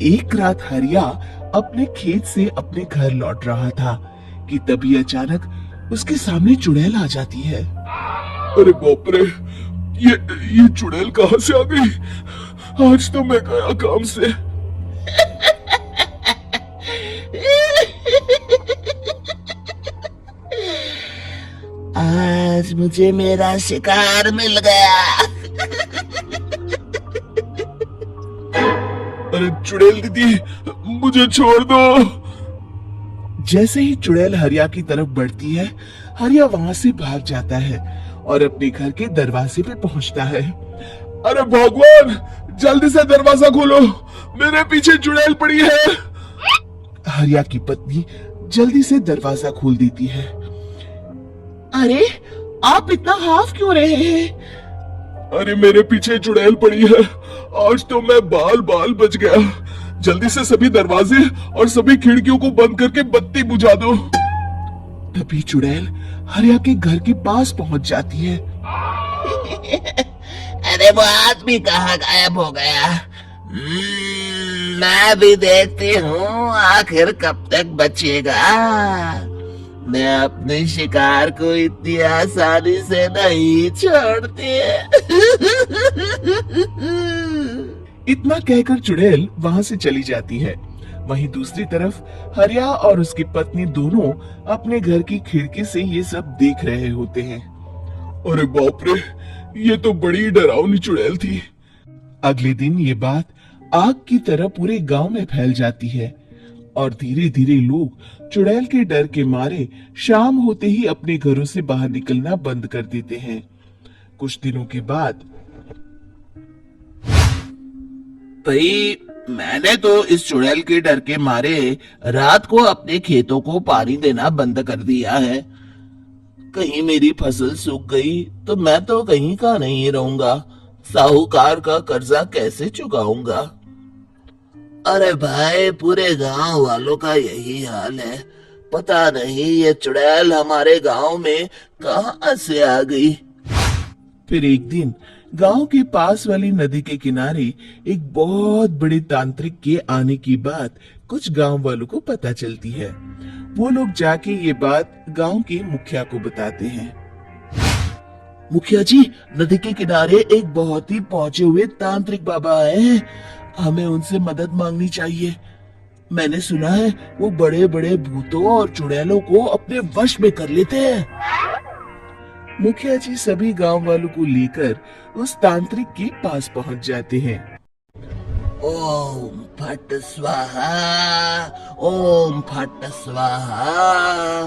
एक रात हरिया अपने खेत से अपने घर लौट रहा था कि तभी अचानक उसके सामने चुड़ैल आ जाती है। अरे बाप रे, ये चुड़ैल कहाँ से आ गई? आज तो मैं गया काम से। आज मुझे मेरा शिकार मिल गया। अरे चुड़ैल दीदी, मुझे छोड़ दो। जैसे ही चुड़ैल हरिया की तरफ बढ़ती है, हरिया वहां से भाग जाता है और अपने घर के दरवाजे पे पहुंचता है। अरे भगवान, जल्दी से दरवाजा खोलो, मेरे पीछे चुड़ैल पड़ी है। हरिया की पत्नी जल्दी से दरवाजा खोल देती है। अरे आप इतना हाफ क्यों रहे हैं? अरे मेरे पीछे चुड़ैल पड़ी है, आज तो मैं बाल बाल बच गया। जल्दी से सभी दरवाजे और सभी खिड़कियों को बंद करके बत्ती बुझा दो। तभी चुड़ैल हरिया के घर के पास पहुंच जाती है। अरे वो आदमी कहाँ गायब हो गया? मैं भी देखती हूँ आखिर कब तक बचेगा। मैं अपने शिकार को इतनी आसानी से नहीं छोड़ती। इतना कहकर चुड़ैल वहां से चली जाती है। वहीं दूसरी तरफ हरिया और उसकी पत्नी दोनों अपने घर की खिड़की से ये सब देख रहे होते हैं। अरे बाप रे, ये तो बड़ी डरावनी चुड़ैल थी। अगले दिन ये बात आग की तरह पूरे गांव में फैल जाती है और धीरे धीरे लोग चुड़ैल के डर के मारे शाम होते ही अपने घरों से बाहर निकलना बंद कर देते हैं। कुछ दिनों के बाद भाई, मैंने तो इस चुड़ैल के डर के मारे रात को अपने खेतों को पानी देना बंद कर दिया है। कहीं मेरी फसल सूख गई तो मैं तो कहीं का नहीं रहूंगा। साहूकार का कर्जा कैसे चुकाऊंगा? अरे भाई, पूरे गांव वालों का यही हाल है। पता नहीं ये चुड़ैल हमारे गांव में कहां से आ गई। फिर एक दिन गांव के पास वाली नदी के किनारे एक बहुत बड़े तांत्रिक के आने की बात कुछ गांव वालों को पता चलती है। वो लोग जाके ये बात गांव के मुखिया को बताते हैं। मुखिया जी, नदी के किनारे एक बहुत ही पहुंचे हुए तांत्रिक बाबा आए हैं, हमें उनसे मदद मांगनी चाहिए। मैंने सुना है वो बड़े बड़े भूतों और चुड़ैलों को अपने वश में कर लेते हैं। मुखिया जी सभी गांव वालों को लेकर उस तांत्रिक के पास पहुंच जाते हैं। ओम फट स्वाहा, ओम फट स्वाहा।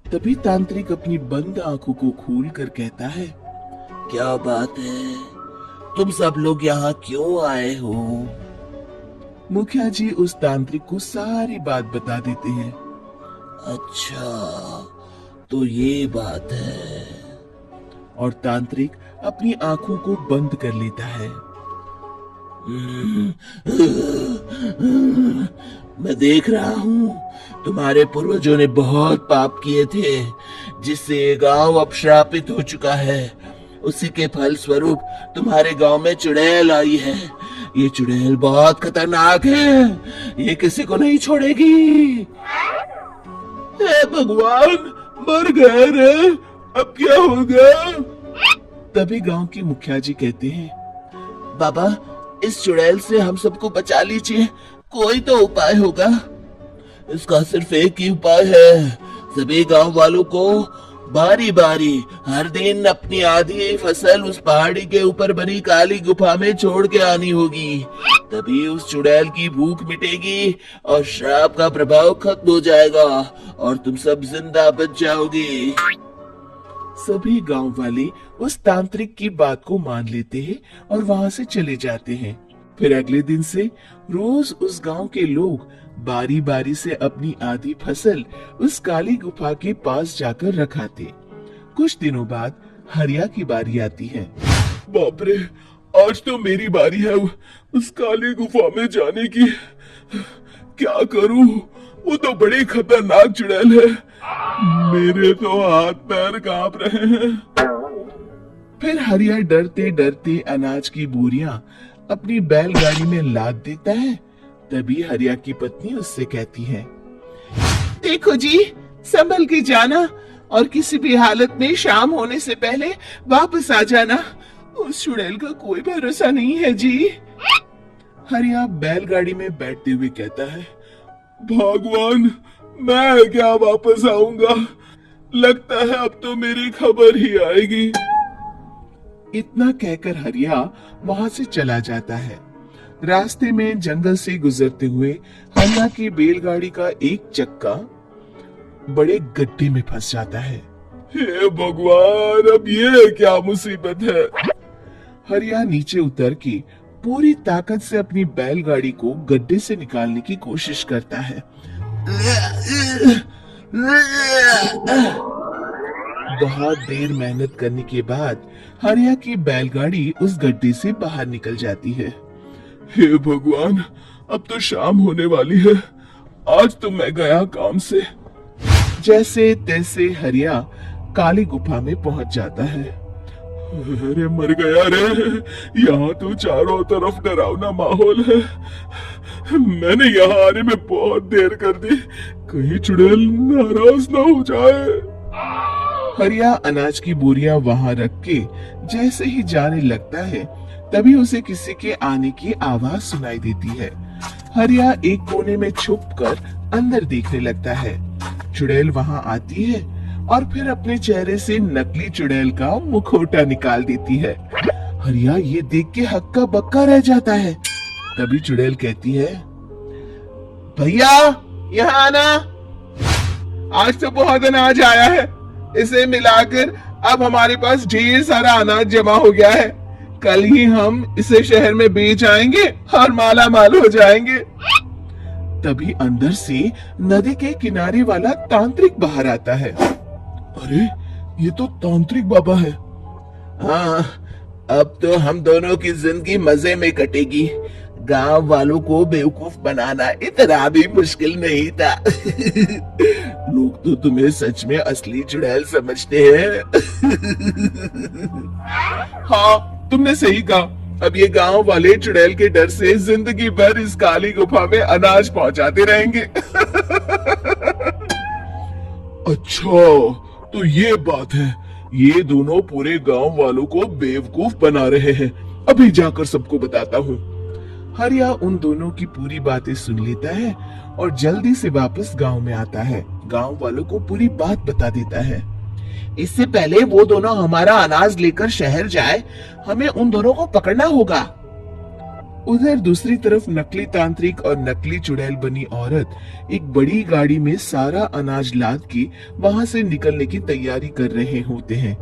तभी तांत्रिक अपनी बंद आंखों को खोलकर कहता है, क्या बात है? तुम सब लोग यहाँ क्यों आए हो? मुखिया जी उस तांत्रिक को सारी बात बता देते हैं। अच्छा, तो ये बात है। और तांत्रिक अपनी आंखों को बंद कर लेता है। मैं देख रहा हूँ तुम्हारे पूर्वजों ने बहुत पाप किए थे, जिससे ये गांव अब श्रापित हो चुका है। उसी के फल स्वरूप तुम्हारे गांव में चुड़ैल आई है। ये चुड़ैल बहुत खतरनाक है, ये किसी को नहीं छोड़ेगी। हे भगवान, मर गए रे, अब क्या होगा? तभी गांव के मुखिया जी कहते हैं, बाबा, इस चुड़ैल से हम सबको बचा लीजिए, कोई तो उपाय होगा। इसका सिर्फ एक ही उपाय है, सभी गांव वालों को बारी बारी हर दिन अपनी आधी फसल उस पहाड़ी के ऊपर बनी काली गुफा में छोड़ के आनी होगी। तभी उस चुड़ैल की भूख मिटेगी और श्राप का प्रभाव खत्म हो जाएगा और तुम सब जिंदा बच जाओगे। सभी गांव वाले उस तांत्रिक की बात को मान लेते हैं और वहां से चले जाते हैं। फिर अगले दिन से रोज उस गांव के लोग बारी बारी से अपनी आधी फसल उस काली गुफा के पास जाकर रखाते। कुछ दिनों बाद हरिया की बारी आती है। बाप रे, आज तो मेरी बारी है उस काली गुफा में जाने की। क्या करूं? वो तो बड़ी खतरनाक चुड़ैल है, मेरे तो हाथ पैर कांप रहे हैं। फिर हरिया डरते डरते अनाज की बोरियां अपनी बैलगाड़ी में लाद देता है। तभी हरिया की पत्नी उससे कहती है, देखो जी, संभल के जाना और किसी भी हालत में शाम होने से पहले वापस आ जाना। उस चुड़ैल का कोई भरोसा नहीं है जी। हरिया बैलगाड़ी में बैठते हुए कहता है, भगवान, मैं क्या वापस आऊंगा? लगता है अब तो मेरी खबर ही आएगी। इतना कहकर हरिया वहां से चला जाता है। रास्ते में जंगल से गुजरते हुए हरिया की बैलगाड़ी का एक चक्का बड़े गड्ढे में फंस जाता है। हे भगवान, अब ये क्या मुसीबत है? हरिया नीचे उतर के पूरी ताकत से अपनी बैलगाड़ी को गड्ढे से निकालने की कोशिश करता है। बहुत देर मेहनत करने के बाद हरिया की बैलगाड़ी उस गड्ढे से बाहर निकल जाती है। हे भगवान, अब तो शाम होने वाली है। आज तो मैं गया काम से। जैसे तैसे हरिया काली गुफा में पहुंच जाता है। अरे मर गया रे, यहाँ तो चारों तरफ डरावना माहौल है। मैंने यहाँ आने में बहुत देर कर दी, कहीं चुड़ैल नाराज ना हो जाए। हरिया अनाज की बोरियां वहां रख के जैसे ही जाने लगता है, तभी उसे किसी के आने की आवाज सुनाई देती है। हरिया एक कोने में छुपकर अंदर देखने लगता है। चुड़ैल वहां आती है और फिर अपने चेहरे से नकली चुड़ैल का मुखौटा निकाल देती है। हरिया ये देख के हक्का बक्का रह जाता है। तभी चुड़ैल कहती है, भैया यहाँ आना, आज तो बहुत अनाज आया है। इसे मिलाकर अब हमारे पास ढेर सारा अनाज जमा हो गया है। कल ही हम इसे शहर में बेच आएंगे और माला माल हो जाएंगे। तभी अंदर से नदी के किनारे वाला तांत्रिक बाहर आता है। अरे, ये तो तांत्रिक बाबा है। हाँ, अब तो हम दोनों की जिंदगी मजे में कटेगी। गांव वालों को बेवकूफ बनाना इतना भी मुश्किल नहीं था। लोग तो तुम्हें सच में असली चुड़ैल समझते हैं। हाँ, तुमने सही कहा। अब ये गांव वाले चुड़ैल के डर से जिंदगी भर इस काली गुफा में अनाज पहुंचाते रहेंगे। अच्छा, तो ये बात है। ये दोनों पूरे गांव वालों को बेवकूफ बना रहे हैं। अभी जाकर सबको बताता हूँ। हरिया उन दोनों की पूरी बातें सुन लेता है और जल्दी से वापस गांव में आता है। गांव वालों को पूरी बात बता देता है। इससे पहले वो दोनों हमारा अनाज लेकर शहर जाए, हमें उन दोनों को पकड़ना होगा। उधर दूसरी तरफ नकली तांत्रिक और नकली चुड़ैल बनी औरत एक बड़ी गाड़ी में सारा अनाज लाद के वहां से निकलने की तैयारी कर रहे होते हैं।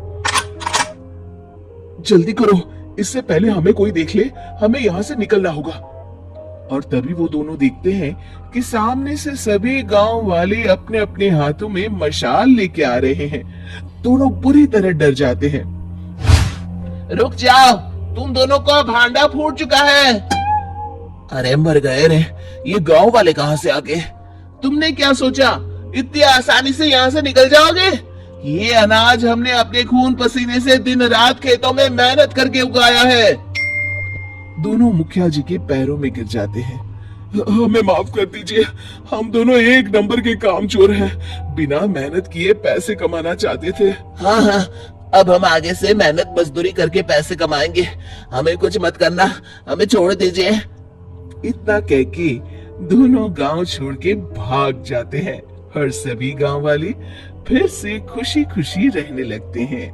जल्दी करो, इससे पहले हमें कोई देख ले, हमें यहाँ से निकलना होगा। और तभी वो दोनों देखते हैं कि सामने से सभी गांव वाले अपने अपने हाथों में मशाल लेके आ रहे हैं। दोनों बुरी तरह डर जाते हैं। रुक जाओ, तुम दोनों का भांडा फूट चुका है। अरे मर गए रे, ये गांव वाले कहां से आ गए? तुमने क्या सोचा इतनी आसानी से यहाँ से निकल जाओगे? ये अनाज हमने अपने खून पसीने से दिन रात खेतों में मेहनत करके उगाया है। दोनों मुखिया जी के पैरों में गिर जाते हैं। हमें माफ कर दीजिए, हम दोनों एक नंबर के कामचोर हैं। बिना मेहनत किए पैसे कमाना चाहते थे। हाँ हाँ, अब हम आगे से मेहनत मजदूरी करके पैसे कमाएंगे। हमें कुछ मत करना, हमें छोड़ दीजिए। इतना कह के दोनों गांव छोड़ के भाग जाते हैं और सभी गांव वाले फिर से खुशी खुशी रहने लगते हैं।